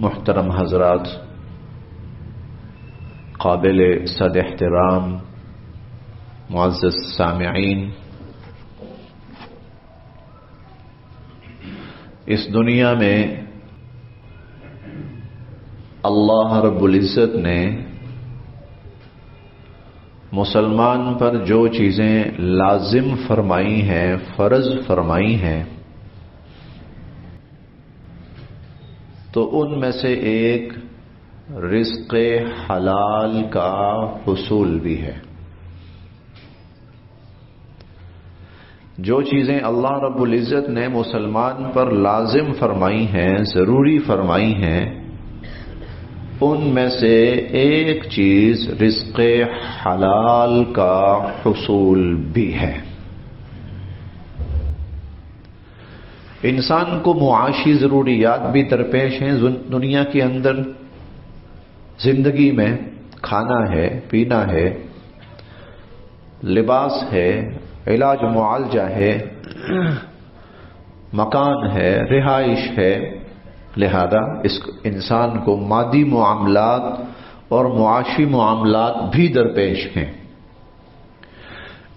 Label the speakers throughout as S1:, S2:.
S1: محترم حضرات، قابل صد احترام معزز سامعین، اس دنیا میں اللہ رب العزت نے مسلمان پر جو چیزیں لازم فرمائی ہیں، فرض فرمائی ہیں، تو ان میں سے ایک رزق حلال کا حصول بھی ہے۔ جو چیزیں اللہ رب العزت نے مسلمان پر لازم فرمائی ہیں، ضروری فرمائی ہیں، ان میں سے ایک چیز رزق حلال کا حصول بھی ہے۔ انسان کو معاشی ضروریات بھی درپیش ہیں دنیا کے اندر۔ زندگی میں کھانا ہے، پینا ہے، لباس ہے، علاج معالجہ ہے، مکان ہے، رہائش ہے، لہذا اس انسان کو مادی معاملات اور معاشی معاملات بھی درپیش ہیں۔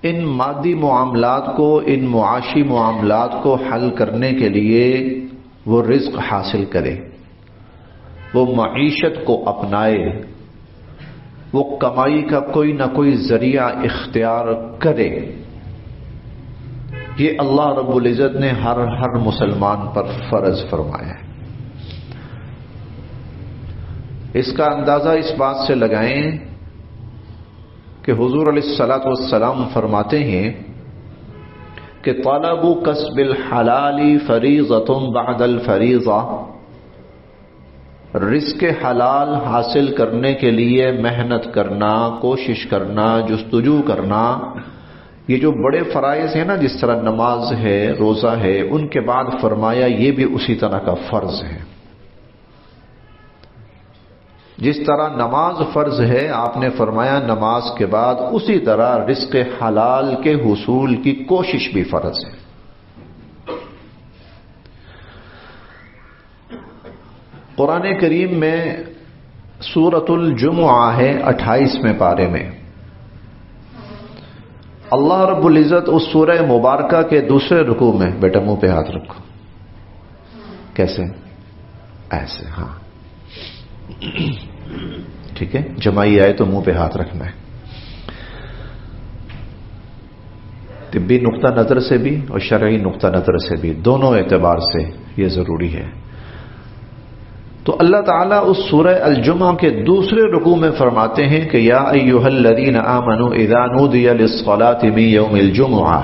S1: ان مادی معاملات کو، ان معاشی معاملات کو حل کرنے کے لیے وہ رزق حاصل کرے، وہ معیشت کو اپنائے، وہ کمائی کا کوئی نہ کوئی ذریعہ اختیار کرے۔ یہ اللہ رب العزت نے ہر مسلمان پر فرض فرمایا ہے۔ اس کا اندازہ اس بات سے لگائیں کہ حضور علیہ الصلاۃ والسلام فرماتے ہیں کہ طلب کسب الحلال فریضۃ بعد الفریضہ، رزق حلال حاصل کرنے کے لیے محنت کرنا، کوشش کرنا، جستجو کرنا، یہ جو بڑے فرائض ہیں نا، جس طرح نماز ہے، روزہ ہے، ان کے بعد فرمایا یہ بھی اسی طرح کا فرض ہے۔ جس طرح نماز فرض ہے، آپ نے فرمایا نماز کے بعد اسی طرح رزق حلال کے حصول کی کوشش بھی فرض ہے۔ قرآن کریم میں سورۃ الجمعہ ہے 28ویں پارے میں، اللہ رب العزت اس سورہ مبارکہ کے دوسرے رکوع میں، بیٹا منہ پہ ہاتھ رکھو، کیسے؟ ایسے، ہاں ٹھیک ہے، جمائی آئے تو منہ پہ ہاتھ رکھنا ہے۔ طبی نقطہ نظر سے بھی اور شرعی نقطہ نظر سے بھی، دونوں اعتبار سے یہ ضروری ہے۔ تو اللہ تعالیٰ اس سورہ الجمعہ کے دوسرے رکوع میں فرماتے ہیں کہ یا ایھا الذین آمنوا اذا نودی للصلاۃ من یوم الجمعہ،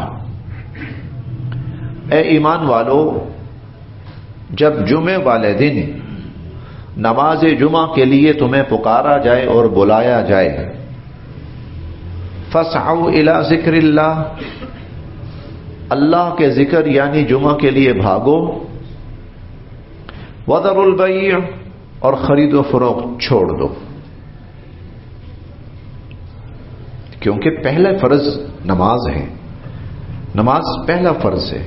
S1: اے ایمان والو، جب جمعے والے دن نماز جمعہ کے لیے تمہیں پکارا جائے اور بلایا جائے، فاسعوا الی ذکر اللہ، اللہ کے ذکر یعنی جمعہ کے لیے بھاگو، وذروا البیع، اور خرید و فروخت چھوڑ دو، کیونکہ پہلا فرض نماز ہے، نماز پہلا فرض ہے،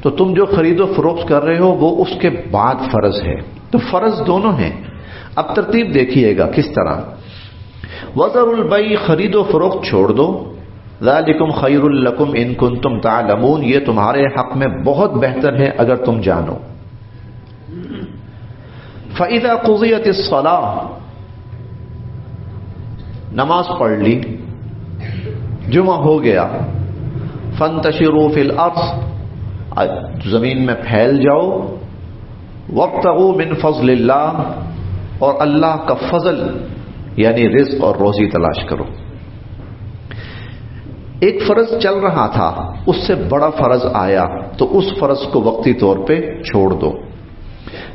S1: تو تم جو خرید و فروخت کر رہے ہو وہ اس کے بعد فرض ہے، تو فرض دونوں ہیں۔ اب ترتیب دیکھیے گا کس طرح، وذروا البیع، خرید و فروخت چھوڑ دو، ذالکم خیر لکم ان کنتم تعلمون، یہ تمہارے حق میں بہت بہتر ہے اگر تم جانو۔ فَإِذَا قُضِيَتِ الصَّلَاةُ، نماز پڑھ لی، جمعہ ہو گیا، فَانْتَشِرُوا فِي الْأَرْضِ، زمین میں پھیل جاؤ، وَابْتَغُوا مِنْ فَضْلِ اللَّهِ، اور اللہ کا فضل یعنی رزق اور روزی تلاش کرو۔ ایک فرض چل رہا تھا، اس سے بڑا فرض آیا تو اس فرض کو وقتی طور پہ چھوڑ دو،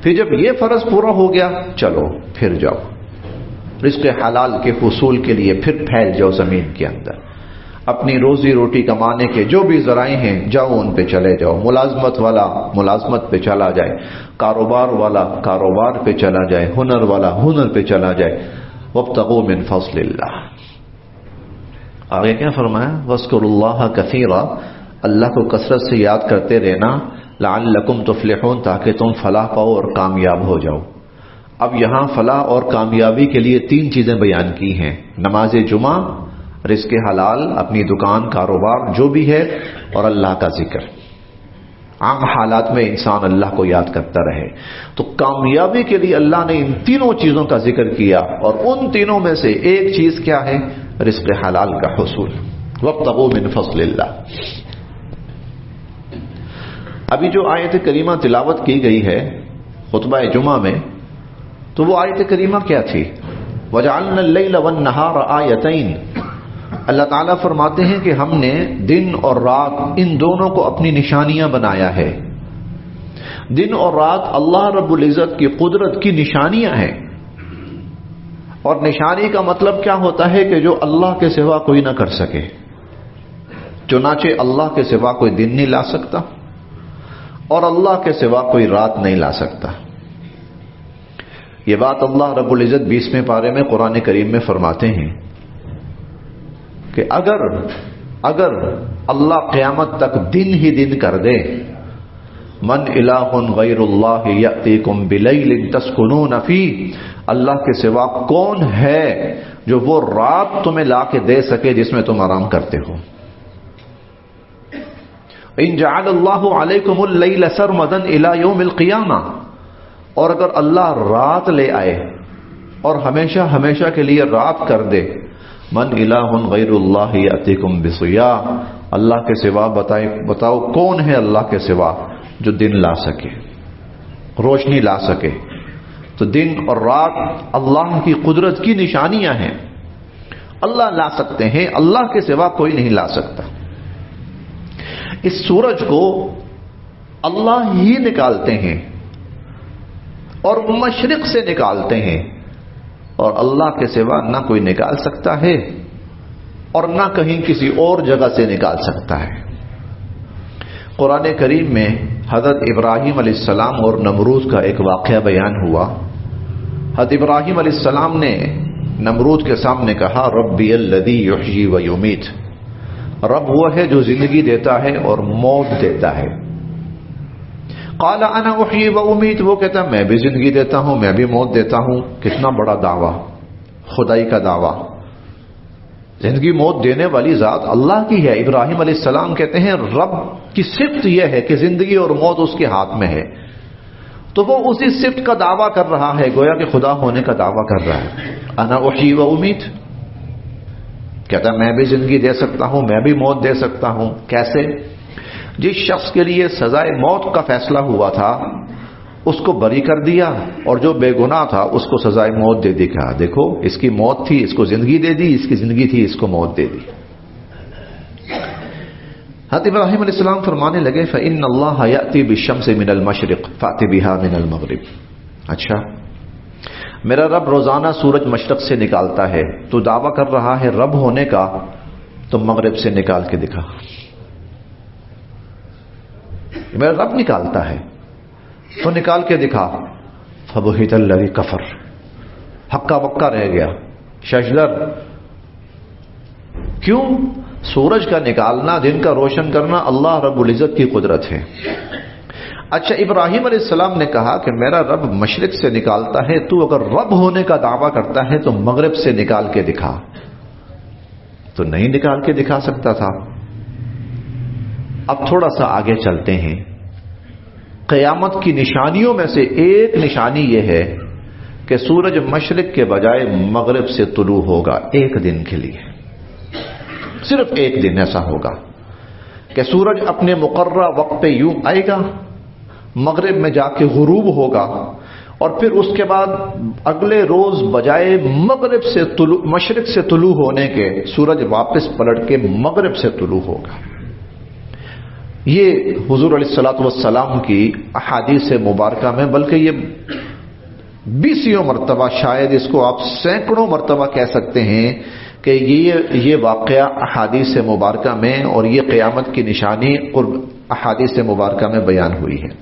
S1: پھر جب یہ فرض پورا ہو گیا چلو پھر جاؤ رزق حلال کے حصول کے لیے، پھر پھیل جاؤ زمین کے اندر، اپنی روزی روٹی کمانے کے جو بھی ذرائع ہیں جاؤ ان پہ چلے جاؤ، ملازمت والا ملازمت پہ چلا جائے، کاروبار والا کاروبار پہ چلا جائے، ہنر والا ہنر پہ چلا جائے، وابتغوا من فضل اللہ۔ آگے کیا فرمایا؟ واذکروا اللہ کثیرا، اللہ کو کثرت سے یاد کرتے رہنا، لعلکم تفلحون، تاکہ تم فلاح پاؤ اور کامیاب ہو جاؤ۔ اب یہاں فلاح اور کامیابی کے لیے 3 چیزیں بیان کی ہیں: نماز جمعہ، رزق حلال، اپنی دکان کاروبار جو بھی ہے، اور اللہ کا ذکر۔ عام حالات میں انسان اللہ کو یاد کرتا رہے۔ تو کامیابی کے لیے اللہ نے ان تینوں چیزوں کا ذکر کیا، اور ان تینوں میں سے ایک چیز کیا ہے؟ رزق حلال کا حصول۔ وابتغوا من فضل اللہ۔ ابھی جو آیت کریمہ تلاوت کی گئی ہے خطبہ جمعہ میں، تو وہ آیت کریمہ کیا تھی؟ وَجَعَلْنَا اللَّيْلَ وَالنَّهَارَ آیَتَيْنِ۔ اللہ تعالیٰ فرماتے ہیں کہ ہم نے دن اور رات ان دونوں کو اپنی نشانیاں بنایا ہے۔ دن اور رات اللہ رب العزت کی قدرت کی نشانیاں ہیں۔ اور نشانی کا مطلب کیا ہوتا ہے؟ کہ جو اللہ کے سوا کوئی نہ کر سکے۔ چنانچہ اللہ کے سوا کوئی دن نہیں لا سکتا، اور اللہ کے سوا کوئی رات نہیں لا سکتا۔ یہ بات اللہ رب العزت 20ویں پارے میں قرآن کریم میں فرماتے ہیں کہ اگر اللہ قیامت تک دن ہی دن کر دے، من الہ غیر اللہ یأتیکم بلیل تسکنون فیہ، اللہ کے سوا کون ہے جو وہ رات تمہیں لا کے دے سکے جس میں تم آرام کرتے ہو؟ ان جعل اللہ علیکم اللیل سرمدا الی یوم القیامہ، اور اگر اللہ رات لے آئے اور ہمیشہ ہمیشہ کے لیے رات کر دے، من الہ غیر اللہ یأتیکم بضیاء، اللہ کے سوا بتاؤ کون ہے اللہ کے سوا جو دن لا سکے، روشنی لا سکے؟ تو دن اور رات اللہ کی قدرت کی نشانیاں ہیں۔ اللہ لا سکتے ہیں، اللہ کے سوا کوئی نہیں لا سکتا۔ اس سورج کو اللہ ہی نکالتے ہیں اور مشرق سے نکالتے ہیں، اور اللہ کے سوا نہ کوئی نکال سکتا ہے اور نہ کہیں کسی اور جگہ سے نکال سکتا ہے۔ قرآن کریم میں حضرت ابراہیم علیہ السلام اور نمرود کا ایک واقعہ بیان ہوا۔ حضرت ابراہیم علیہ السلام نے نمرود کے سامنے کہا، ربی الذی یحیی و یمیت، رب وہ ہے جو زندگی دیتا ہے اور موت دیتا ہے۔ قال انا احیی و امیت، وہ کہتا ہے میں بھی زندگی دیتا ہوں، میں بھی موت دیتا ہوں۔ کتنا بڑا دعویٰ، خدائی کا دعویٰ۔ زندگی موت دینے والی ذات اللہ کی ہے۔ ابراہیم علیہ السلام کہتے ہیں رب کی صفت یہ ہے کہ زندگی اور موت اس کے ہاتھ میں ہے، تو وہ اسی صفت کا دعویٰ کر رہا ہے، گویا کہ خدا ہونے کا دعویٰ کر رہا ہے۔ انا احیی و امیت، کہتا ہے میں بھی زندگی دے سکتا ہوں، میں بھی موت دے سکتا ہوں۔ کیسے؟ جس شخص کے لیے سزائے موت کا فیصلہ ہوا تھا اس کو بری کر دیا، اور جو بے گناہ تھا اس کو سزائے موت دے دی۔ کہا دیکھو اس کی موت تھی، اس کو زندگی دے دی، اس کی زندگی تھی، اس کو موت دے دی۔ حضرت ابراہیم علیہ السلام فرمانے لگے فإن اللہ یأتی بالشمس من المشرق فأت بها من المغرب۔ اچھا، میرا رب روزانہ سورج مشرق سے نکالتا ہے، تو دعویٰ کر رہا ہے رب ہونے کا، تو مغرب سے نکال کے دکھا۔ میرا رب نکالتا ہے تو نکال کے دکھا۔ فبہت الذی کفر، ہکا بکا رہ گیا، ششدر۔ کیوں؟ سورج کا نکالنا، دن کا روشن کرنا اللہ رب العزت کی قدرت ہے۔ اچھا، ابراہیم علیہ السلام نے کہا کہ میرا رب مشرق سے نکالتا ہے، تو اگر رب ہونے کا دعویٰ کرتا ہے تو مغرب سے نکال کے دکھا۔ تو نہیں نکال کے دکھا سکتا تھا۔ اب تھوڑا سا آگے چلتے ہیں۔ قیامت کی نشانیوں میں سے ایک نشانی یہ ہے کہ سورج مشرق کے بجائے مغرب سے طلوع ہوگا، ایک دن کے لیے، صرف ایک دن ایسا ہوگا کہ سورج اپنے مقررہ وقت پہ یوں آئے گا، مغرب میں جا کے غروب ہوگا، اور پھر اس کے بعد اگلے روز بجائے مغرب سے طلوع، مشرق سے طلوع ہونے کے، سورج واپس پلٹ کے مغرب سے طلوع ہوگا۔ یہ حضور علیہ الصلوۃ والسلام کی احادیث مبارکہ میں، بلکہ یہ 20 مرتبہ، شاید اس کو آپ سینکڑوں مرتبہ کہہ سکتے ہیں کہ یہ واقعہ احادیث مبارکہ میں، اور یہ قیامت کی نشانی احادیث مبارکہ میں بیان ہوئی ہے۔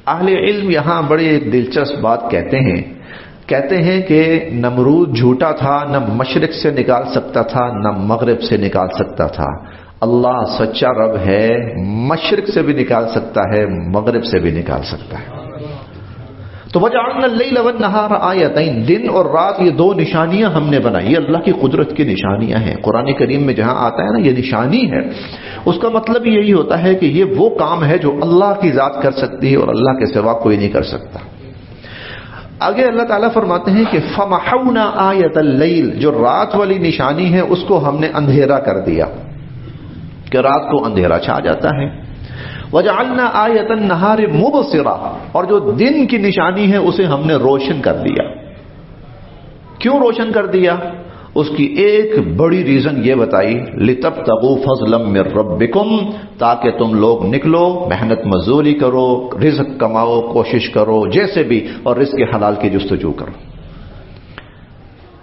S1: اہل علم یہاں بڑی ایک دلچسپ بات کہتے ہیں کہ نمرود جھوٹا تھا، نہ مشرق سے نکال سکتا تھا نہ مغرب سے نکال سکتا تھا۔ اللہ سچا رب ہے، مشرق سے بھی نکال سکتا ہے، مغرب سے بھی نکال سکتا ہے۔ تو وجعلنا اللیل والنہار آیتین، دن اور رات یہ دو نشانیاں ہم نے بنائی. یہ اللہ کی قدرت کی نشانیاں ہیں. قرآن کریم میں جہاں آتا ہے نا یہ نشانی ہے، اس کا مطلب یہی ہوتا ہے کہ یہ وہ کام ہے جو اللہ کی ذات کر سکتی ہے اور اللہ کے سوا کوئی نہیں کر سکتا. آگے اللہ تعالیٰ فرماتے ہیں کہ فمحونا آیت اللیل، جو رات والی نشانی ہے اس کو ہم نے اندھیرا کر دیا کہ رات کو اندھیرا چھا جاتا ہے. وجعلنا آیت النہار مبصرا، اور جو دن کی نشانی ہے اسے ہم نے روشن کر دیا. کیوں روشن کر دیا؟ اس کی ایک بڑی ریزن یہ بتائی، لتبتغوا فضلا من ربکم، تاکہ تم لوگ نکلو، محنت مزدوری کرو، رزق کماؤ، کوشش کرو جیسے بھی، اور رزق حلال کی جستجو کرو.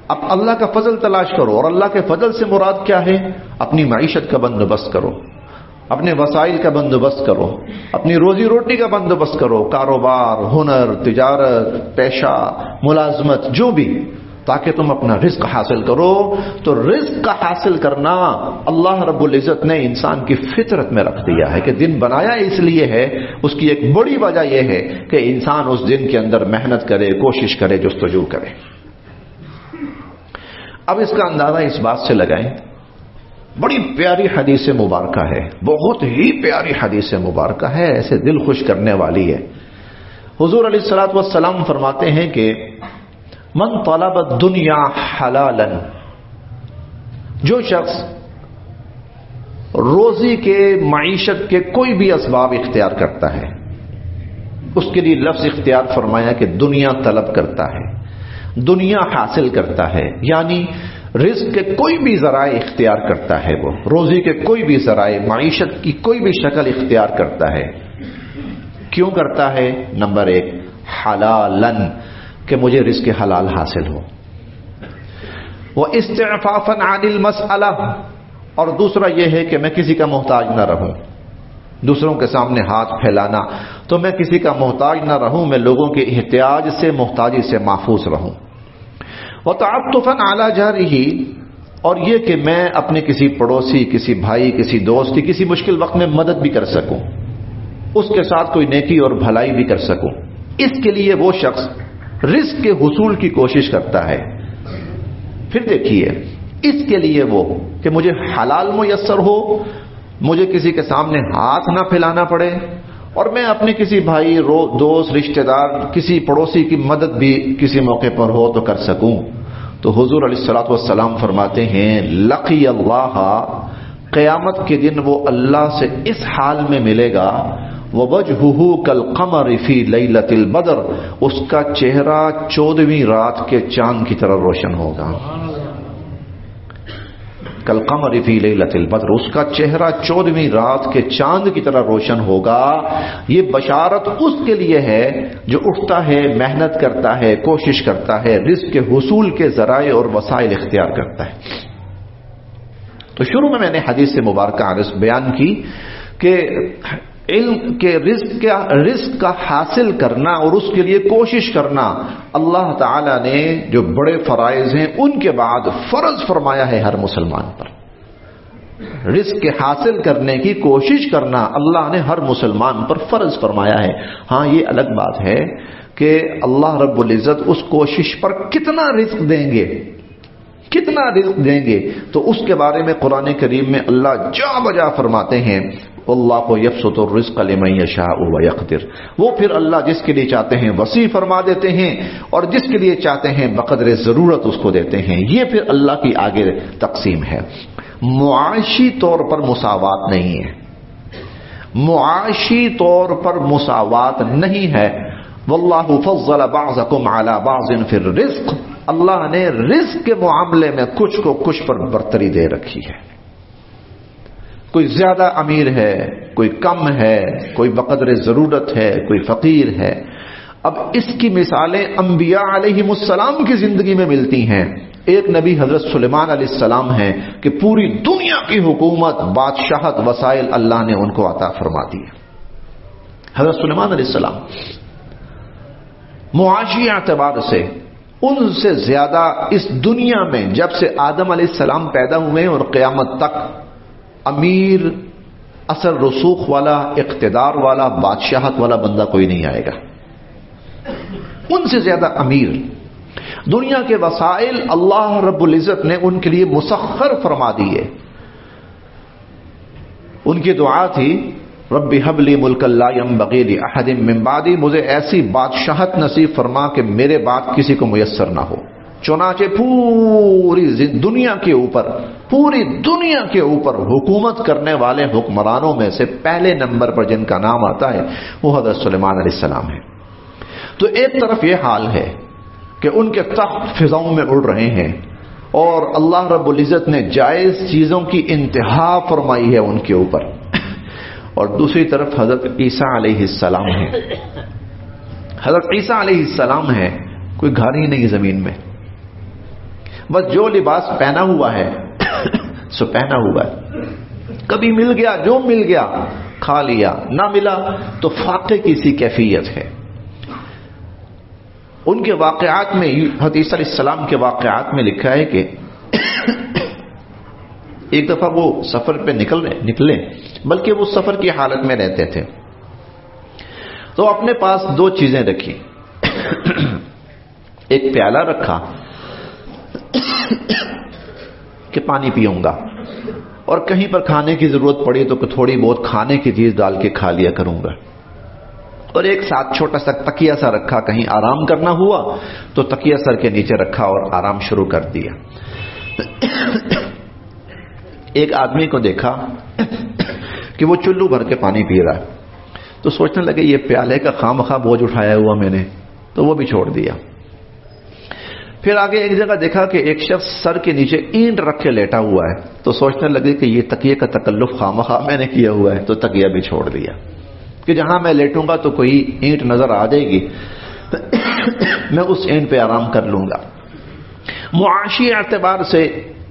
S1: اب اللہ کا فضل تلاش کرو، اور اللہ کے فضل سے مراد کیا ہے؟ اپنی معیشت کا بندوبست کرو، اپنے وسائل کا بندوبست کرو، اپنی روزی روٹی کا بندوبست کرو، کاروبار، ہنر، تجارت، پیشہ، ملازمت، جو بھی، تاکہ تم اپنا رزق حاصل کرو. تو رزق کا حاصل کرنا اللہ رب العزت نے انسان کی فطرت میں رکھ دیا ہے کہ دن بنایا اس لیے ہے. اس کی ایک بڑی وجہ یہ ہے کہ انسان اس دن کے اندر محنت کرے، کوشش کرے، جستجو کرے. اب اس کا اندازہ اس بات سے لگائیں، بڑی پیاری حدیث مبارکہ ہے، بہت ہی پیاری حدیث مبارکہ ہے، ایسے دل خوش کرنے والی ہے. حضور علیہ الصلوۃ والسلام فرماتے ہیں کہ من طلب الدنیا حلالا، جو شخص روزی کے، معیشت کے کوئی بھی اسباب اختیار کرتا ہے، اس کے لیے لفظ اختیار فرمایا کہ دنیا طلب کرتا ہے، دنیا حاصل کرتا ہے، یعنی رزق کے کوئی بھی ذرائع اختیار کرتا ہے، وہ روزی کے کوئی بھی ذرائع، معیشت کی کوئی بھی شکل اختیار کرتا ہے. کیوں کرتا ہے؟ نمبر ایک، حلالن، کہ مجھے رزق حلال حاصل ہو. واستعفافا عن المسألہ، اور دوسرا یہ ہے کہ میں کسی کا محتاج نہ رہوں. دوسروں کے سامنے ہاتھ پھیلانا، تو میں کسی کا محتاج نہ رہوں، میں لوگوں کے احتیاج سے، محتاجی سے محفوظ رہوں. وتعطفا علی جارہ، اور یہ کہ میں اپنے کسی پڑوسی، کسی بھائی، کسی دوست کی کسی مشکل وقت میں مدد بھی کر سکوں، اس کے ساتھ کوئی نیکی اور بھلائی بھی کر سکوں. اس کے لیے وہ شخص رزق کے حصول کی کوشش کرتا ہے. پھر دیکھیے، اس کے لیے وہ کہ مجھے حلال میسر ہو، مجھے کسی کے سامنے ہاتھ نہ پھیلانا پڑے، اور میں اپنے کسی بھائی، دوست، رشتہ دار، کسی پڑوسی کی مدد بھی کسی موقع پر ہو تو کر سکوں. تو حضور علیہ الصلوۃ والسلام فرماتے ہیں لقی اللہ، قیامت کے دن وہ اللہ سے اس حال میں ملے گا، ووجہہ کالقمر فی لیلۃ البدر، اس کا چہرہ 14ویں رات کے چاند کی طرح روشن ہوگا. کالقمر فی لیلۃ البدر، اس کا چہرہ 14ویں رات کے چاند کی طرح روشن ہوگا. یہ بشارت اس کے لیے ہے جو اٹھتا ہے، محنت کرتا ہے، کوشش کرتا ہے، رزق کے حصول کے ذرائع اور وسائل اختیار کرتا ہے. تو شروع میں نے حدیث مبارکہ بیان کی کہ علم کے رزق کا حاصل کرنا اور اس کے لیے کوشش کرنا اللہ تعالی نے جو بڑے فرائض ہیں ان کے بعد فرض فرمایا ہے ہر مسلمان پر. رزق کے حاصل کرنے کی کوشش کرنا اللہ نے ہر مسلمان پر فرض فرمایا ہے. ہاں یہ الگ بات ہے کہ اللہ رب العزت اس کوشش پر کتنا رزق دیں گے، کتنا رزق دیں گے، تو اس کے بارے میں قرآن کریم میں اللہ جا بجا فرماتے ہیں اللہ یبسط الرزق لمن یشاء ویقدر. وہ پھر اللہ جس کے لیے چاہتے ہیں وسیع فرما دیتے ہیں اور جس کے لیے چاہتے ہیں بقدر ضرورت اس کو دیتے ہیں. یہ پھر اللہ کی آگے تقسیم ہے. معاشی طور پر مساوات نہیں ہے، معاشی طور پر مساوات نہیں ہے. واللہ فضل بعضکم علی بعض فی الرزق، اللہ نے رزق کے معاملے میں کچھ کو کچھ پر برتری دے رکھی ہے. کوئی زیادہ امیر ہے، کوئی کم ہے، کوئی بقدر ضرورت ہے، کوئی فقیر ہے. اب اس کی مثالیں انبیاء علیہم السلام کی زندگی میں ملتی ہیں. ایک نبی حضرت سلیمان علیہ السلام ہیں کہ پوری دنیا کی حکومت، بادشاہت، وسائل اللہ نے ان کو عطا فرما دی. حضرت سلیمان علیہ السلام معاشی اعتبار سے ان سے زیادہ اس دنیا میں جب سے آدم علیہ السلام پیدا ہوئے اور قیامت تک امیر، اثر رسوخ والا، اقتدار والا، بادشاہت والا بندہ کوئی نہیں آئے گا. ان سے زیادہ امیر. دنیا کے وسائل اللہ رب العزت نے ان کے لیے مسخر فرما دیے. ان کی دعا تھی رب هب لی ملکا لا ينبغی لأحد من بعدی، مجھے ایسی بادشاہت نصیب فرما کہ میرے بعد کسی کو میسر نہ ہو. چنانچہ پوری دنیا کے اوپر حکومت کرنے والے حکمرانوں میں سے پہلے نمبر پر جن کا نام آتا ہے وہ حضرت سلیمان علیہ السلام ہے. تو ایک طرف یہ حال ہے کہ ان کے تخت فضاؤں میں اڑ رہے ہیں اور اللہ رب العزت نے جائز چیزوں کی انتہا فرمائی ہے ان کے اوپر، اور دوسری طرف حضرت عیسیٰ علیہ السلام ہے. حضرت عیسیٰ علیہ السلام ہے، کوئی گھر ہی نہیں زمین میں، بس جو لباس پہنا ہوا ہے سو پہنا ہوا ہے. کبھی مل گیا، جو مل گیا کھا لیا، نہ ملا تو فاقے کی سی کیفیت ہے. ان کے واقعات میں، حضرت عیسیٰ علیہ السلام کے واقعات میں لکھا ہے کہ ایک دفعہ وہ سفر پہ نکلے، بلکہ وہ سفر کی حالت میں رہتے تھے، تو اپنے پاس دو چیزیں رکھی. ایک پیالہ رکھا کہ پانی پیوں گا، اور کہیں پر کھانے کی ضرورت پڑی تو تھوڑی بہت کھانے کی چیز ڈال کے کھا لیا کروں گا. اور ایک ساتھ چھوٹا سا تکیہ سا رکھا، کہیں آرام کرنا ہوا تو تکیہ سر کے نیچے رکھا اور آرام شروع کر دیا. ایک آدمی کو دیکھا کہ وہ چلو بھر کے پانی پی رہا ہے، تو سوچنے لگے یہ پیالے کا خواہ بوجھ اٹھایا ہوا میں نے، تو وہ بھی چھوڑ دیا. پھر آگے ایک جگہ دیکھا کہ ایک شخص سر کے نیچے اینٹ رکھ کے لیٹا ہوا ہے، تو سوچنے لگے کہ یہ تکیے کا تکلف خواہ میں نے کیا ہوا ہے، تو تکیہ بھی چھوڑ دیا کہ جہاں میں لیٹوں گا تو کوئی اینٹ نظر آ جائے گی، میں اس اینٹ پہ آرام کر لوں گا. معاشی اعتبار سے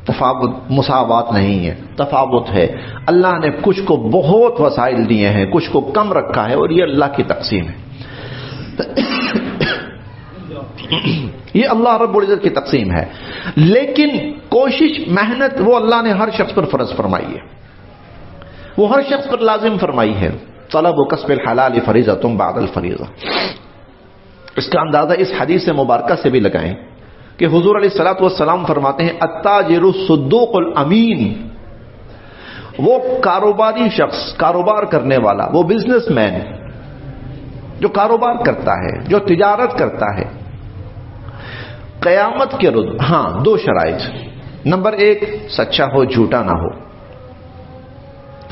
S1: تفاوت، مساوات نہیں ہے، تفاوت ہے. اللہ نے کچھ کو بہت وسائل دیے ہیں، کچھ کو کم رکھا ہے، اور یہ اللہ کی تقسیم ہے. یہ اللہ رب العزت کی تقسیم ہے. لیکن کوشش، محنت وہ اللہ نے ہر شخص پر فرض فرمائی ہے، وہ ہر شخص پر لازم فرمائی ہے. طلب و کسب الحلال فریضۃ بعد الفریضہ. اس کا اندازہ اس حدیث مبارکہ سے بھی لگائیں کہ حضور علیہ الصلوۃ والسلام فرماتے ہیں التاجر الصدوق الامین، وہ کاروباری شخص، کاروبار کرنے والا، وہ بزنس مین جو کاروبار کرتا ہے، جو تجارت کرتا ہے، قیامت کے روز، ہاں دو شرائط. نمبر ایک، سچا ہو، جھوٹا نہ ہو.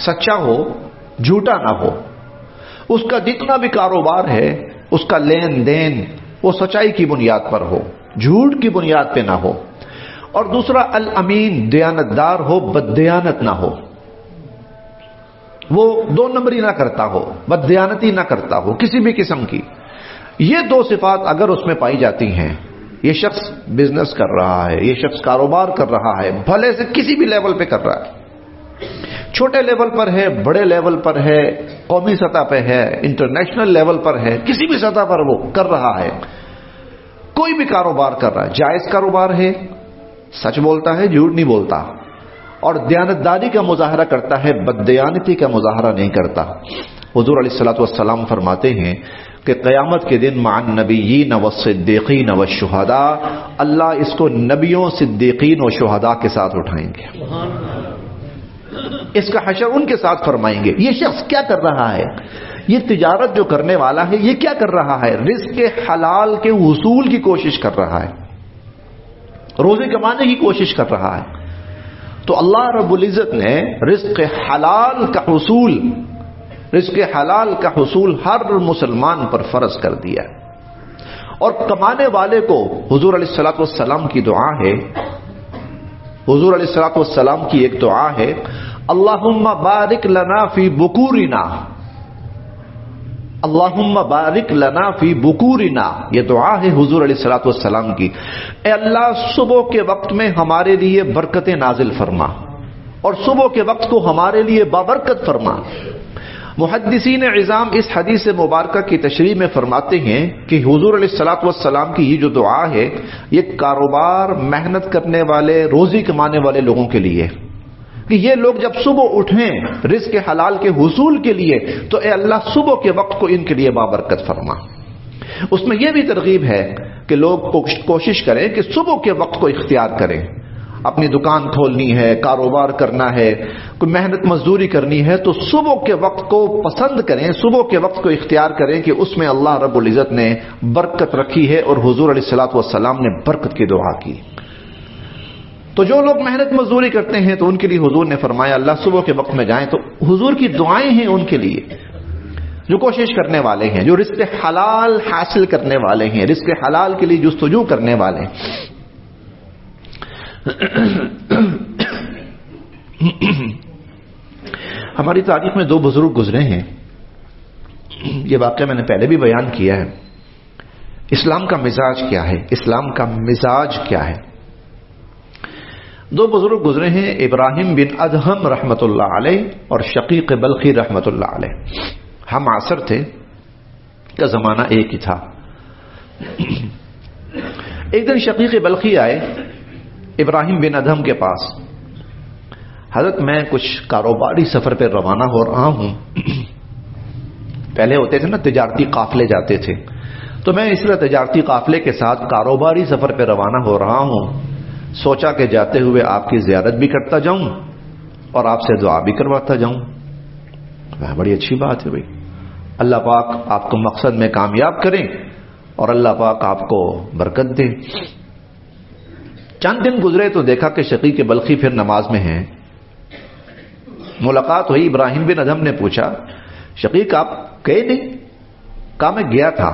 S1: سچا ہو، جھوٹا نہ ہو. اس کا جتنا بھی کاروبار ہے، اس کا لین دین وہ سچائی کی بنیاد پر ہو، جھوٹ کی بنیاد پہ نہ ہو. اور دوسرا الامین، دیانتدار ہو، بددیانت نہ ہو. وہ دو نمبری نہ کرتا ہو، بددیانتی نہ کرتا ہو کسی بھی قسم کی. یہ دو صفات اگر اس میں پائی جاتی ہیں، یہ شخص بزنس کر رہا ہے، یہ شخص کاروبار کر رہا ہے، بھلے سے کسی بھی لیول پہ کر رہا ہے، چھوٹے لیول پر ہے، بڑے لیول پر ہے، قومی سطح پہ ہے، انٹرنیشنل لیول پر ہے، کسی بھی سطح پر وہ کر رہا ہے، کوئی بھی کاروبار کر رہا ہے، جائز کاروبار ہے، سچ بولتا ہے، جھوٹ نہیں بولتا، اور دیانتداری کا مظاہرہ کرتا ہے، بددیانتی کا مظاہرہ نہیں کرتا. حضور علیہ الصلوۃ والسلام فرماتے ہیں کہ قیامت کے دن مع النبیین والصدیقین والشہداء، اللہ اس کو نبیوں، صدیقین و شہداء کے ساتھ اٹھائیں گے، اس کا حشر ان کے ساتھ فرمائیں گے. یہ شخص کیا کر رہا ہے؟ یہ تجارت جو کرنے والا ہے، یہ کیا کر رہا ہے؟ رزق حلال کے حصول کی کوشش کر رہا ہے، روزی کمانے کی کوشش کر رہا ہے. تو اللہ رب العزت نے رزق حلال کا حصول ہر مسلمان پر فرض کر دیا. اور کمانے والے کو حضور علیہ الصلوۃ والسلام کی دعا ہے، حضور علیہ الصلوۃ والسلام کی ایک دعا ہے، اللہم بارک لنا فی بکورنا، اللہم بارک لنا فی بکورنا. یہ دعا ہے حضور علیہ الصلوۃ والسلام کی، اے اللہ صبح کے وقت میں ہمارے لیے برکتیں نازل فرما، اور صبح کے وقت کو ہمارے لیے بابرکت فرما. محدثین عظام اس حدیث مبارکہ کی تشریح میں فرماتے ہیں کہ حضور علیہ الصلوۃ والسلام کی یہ جو دعا ہے، یہ کاروبار، محنت کرنے والے، روزی کمانے والے لوگوں کے لیے، کہ یہ لوگ جب صبح اٹھیں رزق حلال کے حصول کے لیے، تو اے اللہ صبح کے وقت کو ان کے لیے بابرکت فرما. اس میں یہ بھی ترغیب ہے کہ لوگ کوشش کریں کہ صبح کے وقت کو اختیار کریں. اپنی دکان کھولنی ہے، کاروبار کرنا ہے، کوئی محنت مزدوری کرنی ہے تو صبح کے وقت کو پسند کریں، صبح کے وقت کو اختیار کریں کہ اس میں اللہ رب العزت نے برکت رکھی ہے اور حضور علیہ الصلوۃ والسلام نے برکت کی دعا کی. تو جو لوگ محنت مزدوری کرتے ہیں تو ان کے لیے حضور نے فرمایا اللہ صبح کے وقت میں جائیں، تو حضور کی دعائیں ہیں ان کے لیے جو کوشش کرنے والے ہیں، جو رزق حلال حاصل کرنے والے ہیں، رزق حلال کے لیے جستجو کرنے والے ہیں. ہماری تاریخ میں دو بزرگ گزرے ہیں، یہ واقعہ میں نے پہلے بھی بیان کیا ہے. اسلام کا مزاج کیا ہے؟ اسلام کا مزاج کیا ہے؟ دو بزرگ گزرے ہیں، ابراہیم بن ادہم رحمت اللہ علیہ اور شقیق بلخی رحمت اللہ علیہ. ہم عصر تھے کا زمانہ ایک ہی تھا. ایک دن شقیق بلخی آئے ابراہیم بن ادہم کے پاس. حضرت میں کچھ کاروباری سفر پہ روانہ ہو رہا ہوں. پہلے ہوتے تھے نا تجارتی قافلے جاتے تھے، تو میں اس طرح تجارتی قافلے کے ساتھ کاروباری سفر پہ روانہ ہو رہا ہوں. سوچا کہ جاتے ہوئے آپ کی زیارت بھی کرتا جاؤں اور آپ سے دعا بھی کرواتا جاؤں. بڑی اچھی بات ہے بھائی، اللہ پاک آپ کو مقصد میں کامیاب کریں اور اللہ پاک آپ کو برکت دے. چند دن گزرے تو دیکھا کہ شقیق بلخی پھر نماز میں ہیں. ملاقات ہوئی، ابراہیم بن ادہم نے پوچھا شقیق آپ گئے نہیں؟ کہا میں گیا تھا.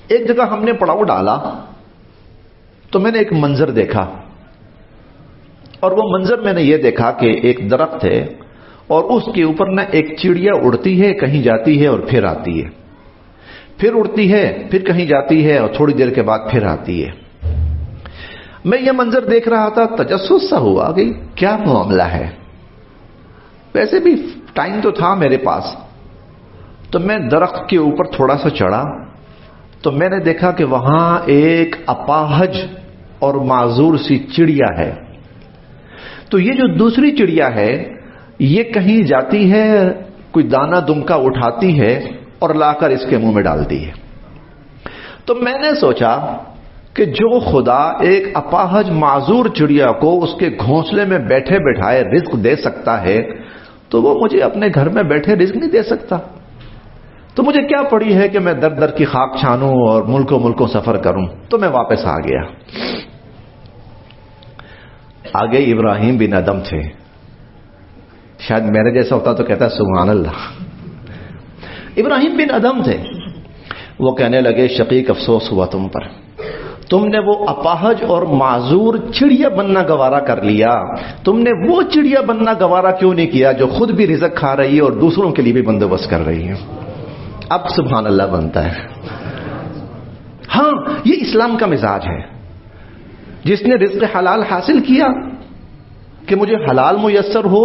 S1: ایک جگہ ہم نے پڑاؤ ڈالا تو میں نے ایک منظر دیکھا، اور وہ منظر میں نے یہ دیکھا کہ ایک درخت ہے اور اس کے اوپر نہ ایک چڑیا اڑتی ہے، کہیں جاتی ہے اور پھر آتی ہے، پھر اڑتی ہے، پھر کہیں جاتی ہے اور تھوڑی دیر کے بعد پھر آتی ہے. میں یہ منظر دیکھ رہا تھا، تجسس سا ہوا کہ کیا معاملہ ہے. ویسے بھی ٹائم تو تھا میرے پاس، تو میں درخت کے اوپر تھوڑا سا چڑھا تو میں نے دیکھا کہ وہاں ایک اپاہج اور معذور سی چڑیا ہے. تو یہ جو دوسری چڑیا ہے یہ کہیں جاتی ہے، کوئی دانہ دمکا اٹھاتی ہے اور لا کر اس کے منہ میں ڈالتی ہے. تو میں نے سوچا کہ جو خدا ایک اپاہج معذور چڑیا کو اس کے گھونسلے میں بیٹھے بٹھائے رزق دے سکتا ہے تو وہ مجھے اپنے گھر میں بیٹھے رزق نہیں دے سکتا. تو مجھے کیا پڑی ہے کہ میں در در کی خاک چھانوں اور ملکوں سفر کروں. تو میں واپس آ گیا. آگے ابراہیم بن ادہم تھے. شاید میرے جیسا ہوتا تو کہتا سبحان اللہ. ابراہیم بن ادہم تھے. وہ کہنے لگے شقیق افسوس ہوا تم پر، تم نے وہ اپاہج اور معذور چڑیا بننا گوارا کر لیا. تم نے وہ چڑیا بننا گوارا کیوں نہیں کیا جو خود بھی رزق کھا رہی ہے اور دوسروں کے لیے بھی بندوبست کر رہی ہے. اب سبحان اللہ بنتا ہے. ہاں یہ اسلام کا مزاج ہے. جس نے رزق حلال حاصل کیا کہ مجھے حلال میسر ہو،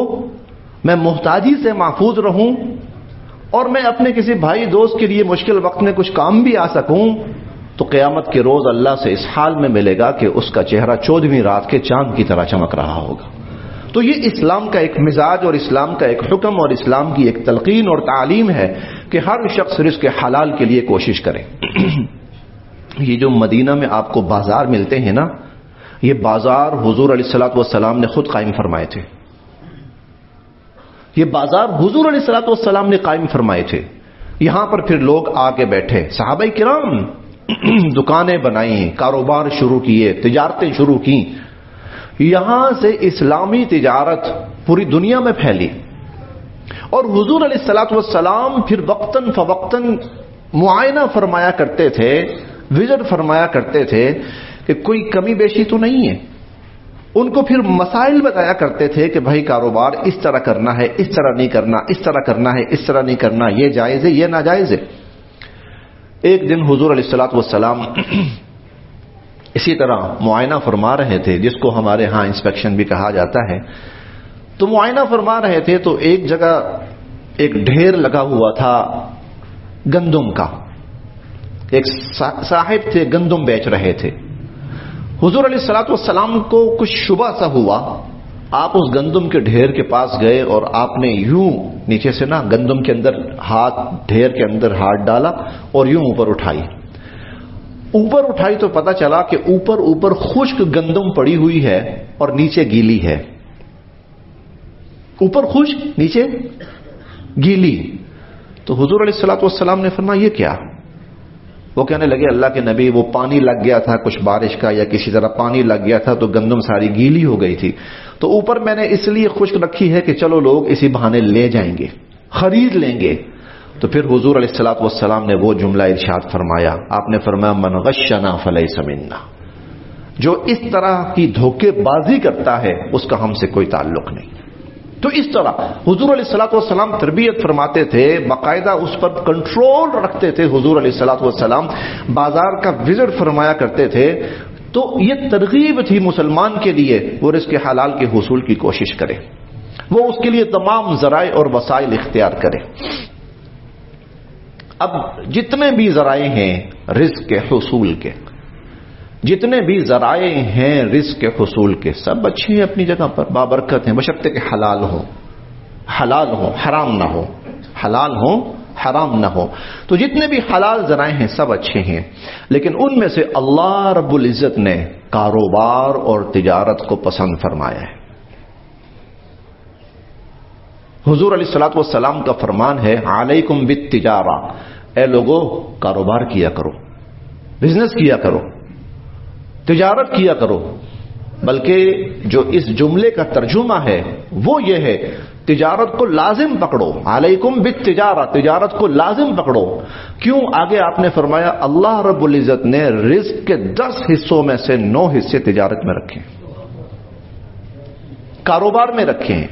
S1: میں محتاجی سے محفوظ رہوں اور میں اپنے کسی بھائی دوست کے لیے مشکل وقت میں کچھ کام بھی آ سکوں، تو قیامت کے روز اللہ سے اس حال میں ملے گا کہ اس کا چہرہ 14ویں رات کے چاند کی طرح چمک رہا ہوگا. تو یہ اسلام کا ایک مزاج اور اسلام کا ایک حکم اور اسلام کی ایک تلقین اور تعلیم ہے کہ ہر شخص رزق حلال کے لیے کوشش کرے. یہ جو مدینہ میں آپ کو بازار ملتے ہیں نا، یہ بازار حضور علیہ الصلوۃ والسلام نے خود قائم فرمائے تھے. یہ بازار حضور علیہ الصلوۃ والسلام نے قائم فرمائے تھے. یہاں پر پھر لوگ آ کے بیٹھے، صحابہ کرام دکانیں بنائی، کاروبار شروع کیے، تجارتیں شروع کی. یہاں سے اسلامی تجارت پوری دنیا میں پھیلی. اور حضور علیہ الصلوۃ والسلام پھر وقتاً فوقتاً معائنہ فرمایا کرتے تھے، وزٹ فرمایا کرتے تھے کہ کوئی کمی بیشی تو نہیں ہے. ان کو پھر مسائل بتایا کرتے تھے کہ بھائی کاروبار اس طرح کرنا ہے، اس طرح نہیں کرنا، اس طرح کرنا ہے، اس طرح نہیں کرنا، یہ جائز ہے، یہ ناجائز ہے. ایک دن حضور علیہ الصلوۃ والسلام اسی طرح معائنہ فرما رہے تھے، جس کو ہمارے ہاں انسپیکشن بھی کہا جاتا ہے. تو معائنہ فرما رہے تھے تو ایک جگہ ایک ڈھیر لگا ہوا تھا گندم کا. ایک صاحب تھے گندم بیچ رہے تھے. حضور علیہ الصلوۃ والسلام کو کچھ شبہ سا ہوا آپ اس گندم کے ڈھیر کے پاس گئے اور آپ نے یوں نیچے سے نا گندم کے اندر ہاتھ، ڈھیر کے اندر ہاتھ ڈالا اور یوں اوپر اٹھائی تو پتا چلا کہ اوپر خشک گندم پڑی ہوئی ہے اور نیچے گیلی ہے. اوپر خشک نیچے گیلی. تو حضور علیہ الصلوۃ والسلام نے فرمایا یہ کیا؟ وہ کہنے لگے اللہ کے نبی وہ پانی لگ گیا تھا کچھ بارش کا یا کسی طرح پانی لگ گیا تھا تو گندم ساری گیلی ہو گئی تھی، تو اوپر میں نے اس لیے خشک رکھی ہے کہ چلو لوگ اسی بہانے لے جائیں گے، خرید لیں گے. تو پھر حضور علیہ الصلوۃ والسلام نے وہ جملہ ارشاد فرمایا، آپ نے فرمایا من غشنا فلیس منا، جو اس طرح کی دھوکے بازی کرتا ہے اس کا ہم سے کوئی تعلق نہیں. تو اس طرح حضور علیہ الصلوۃ والسلام تربیت فرماتے تھے، باقاعدہ اس پر کنٹرول رکھتے تھے. حضور علیہ الصلوۃ والسلام بازار کا وزٹ فرمایا کرتے تھے. تو یہ ترغیب تھی مسلمان کے لیے وہ رزق حلال کے حصول کی کوشش کرے، وہ اس کے لیے تمام ذرائع اور وسائل اختیار کرے. اب جتنے بھی ذرائع ہیں رزق کے حصول کے، جتنے بھی ذرائع ہیں رزق کے حصول کے، سب اچھے ہیں اپنی جگہ پر، بابرکت ہیں، بشرطے کہ حلال ہو، حرام نہ ہو، حلال ہو حرام نہ ہو. تو جتنے بھی حلال ذرائع ہیں سب اچھے ہیں، لیکن ان میں سے اللہ رب العزت نے کاروبار اور تجارت کو پسند فرمایا ہے. حضور علیہ الصلوۃ والسلام کا فرمان ہے علیکم بالتجارہ، اے لوگو کاروبار کیا کرو، بزنس کیا کرو، تجارت کیا کرو. بلکہ جو اس جملے کا ترجمہ ہے وہ یہ ہے تجارت کو لازم پکڑو، علیکم بالتجارہ، تجارت کو لازم پکڑو. کیوں؟ آگے آپ نے فرمایا اللہ رب العزت نے رزق کے 10 حصوں میں سے 9 حصے تجارت میں رکھے، کاروبار میں رکھے ہیں.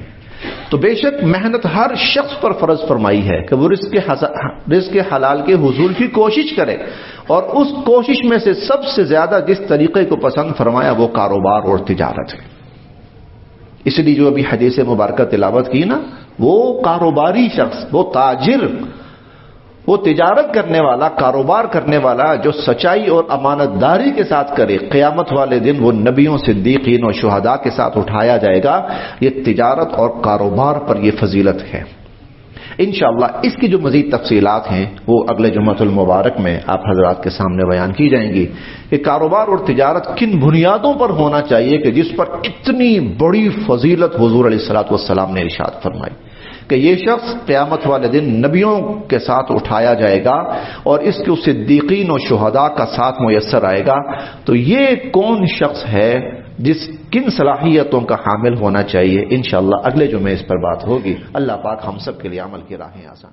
S1: تو بے شک محنت ہر شخص پر فرض فرمائی ہے کہ وہ رزق حلال کے حصول کی کوشش کرے، اور اس کوشش میں سے سب سے زیادہ جس طریقے کو پسند فرمایا وہ کاروبار اور تجارت ہے. اس لیے جو ابھی حدیث مبارکہ تلاوت کی نا، وہ کاروباری شخص، وہ تاجر، وہ تجارت کرنے والا، کاروبار کرنے والا جو سچائی اور امانت داری کے ساتھ کرے، قیامت والے دن وہ نبیوں، صدیقین اور شہداء کے ساتھ اٹھایا جائے گا. یہ تجارت اور کاروبار پر یہ فضیلت ہے. انشاءاللہ اس کی جو مزید تفصیلات ہیں وہ اگلے جمعۃ المبارک میں آپ حضرات کے سامنے بیان کی جائیں گی کہ کاروبار اور تجارت کن بنیادوں پر ہونا چاہیے کہ جس پر اتنی بڑی فضیلت حضور علیہ الصلوۃ والسلام نے ارشاد فرمائی کہ یہ شخص قیامت والے دن نبیوں کے ساتھ اٹھایا جائے گا اور اس کو صدیقین و شہداء کا ساتھ میسر آئے گا. تو یہ کون شخص ہے جس کن صلاحیتوں کا حامل ہونا چاہیے، انشاءاللہ اگلے جمعے اس پر بات ہوگی. اللہ پاک ہم سب کے لیے عمل کی راہیں آسان